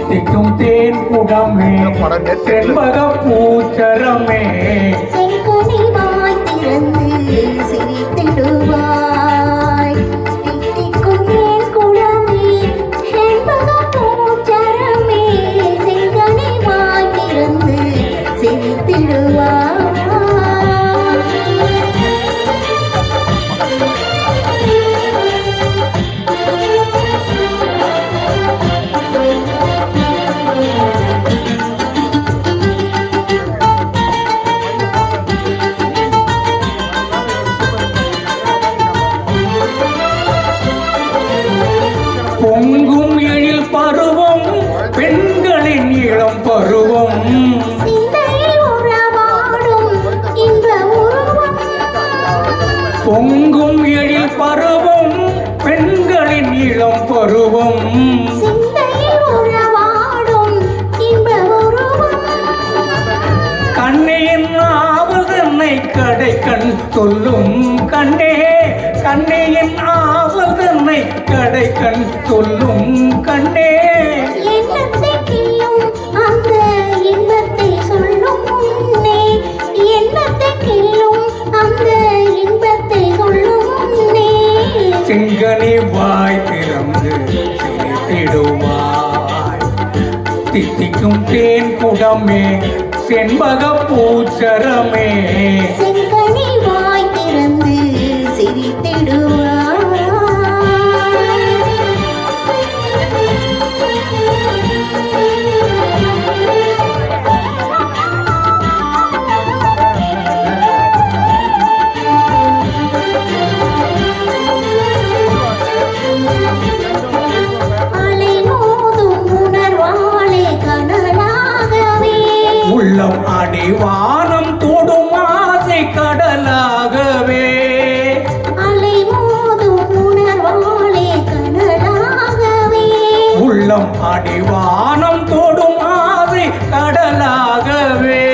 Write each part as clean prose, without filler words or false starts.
தித்திக்கும் தேன் குடமே செண்பக பூச்சரமே செங்கனி வாய் திறந்து சிரித்திடுவாய். தித்திக்கும் தேன் குடமே செண்பக பூச்சரமே செங்கனி வாய் திறந்து சிரித்திடுவாய். பொங்கும் எழில் பருவம் பெண்களின் இளம் பருவம் சிந்தையில் உறவாடும் இன்ப உருவம். பொங்கும் எழில் பருவம் பெண்களின் இளம் பருவம் சிந்தையில் உறவாடும் இன்ப உருவம். கண்ணியின் ஆவதனை கடை கண் சொல்லும் கண்ணே கண்ணியின் ஆவதனை கடை கண் சொல்லும் கண்ணே எண்ணத்தை கிள்ளும் அந்த இன்பத்தை சொல்லும் முன்னே. எண்ணத்தை கிள்ளும் அந்த இன்பத்தை சொல்லும் முன்னே. செங்கனி வாய் திறந்து சிரித்திடுவாய். தித்திக்கும் தேன் குடமே செண்பக பூச்சரமே செங்கனி வாய் திறந்து சிரித்திடுவாய். அலை மோதும் உணர்வாலே கனலாகவே. உள்ளம் அடிவானம் தொடும் ஆசை கடலாகவே அலை மோதும் உணர்வாலே கனலாகவே. உள்ளம் அடிவானம் தொடும் ஆசை கடலாகவே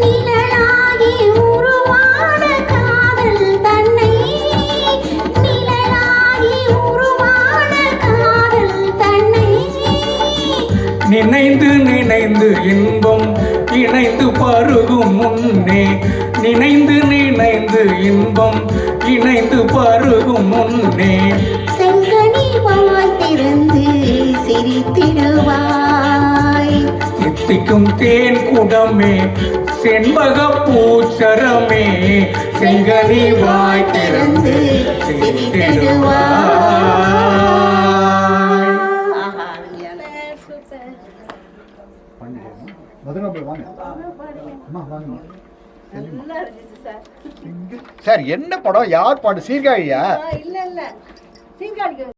நிழலாகி உருவான காதல் தன்னை. நிழலாகி உருவான காதல் தன்னை. நினைந்து நினைந்து இன்பம் இணைந்து பருகும் முன்னே நினைந்து நினைந்து இன்பம் இணைந்து பருகும் முன்னே செங்கனி வாய் திறந்து சிரித்திடுவாய். தித்திக்கும் தேன் குடமே செண்பக பூச்சரமே செங்கனி வாய் திறந்து சிரித்திடுவாய். சார் என்ன படம் யார் பாட்டு சீர்காழியா? இல்ல இல்ல சீர்காழிக்கு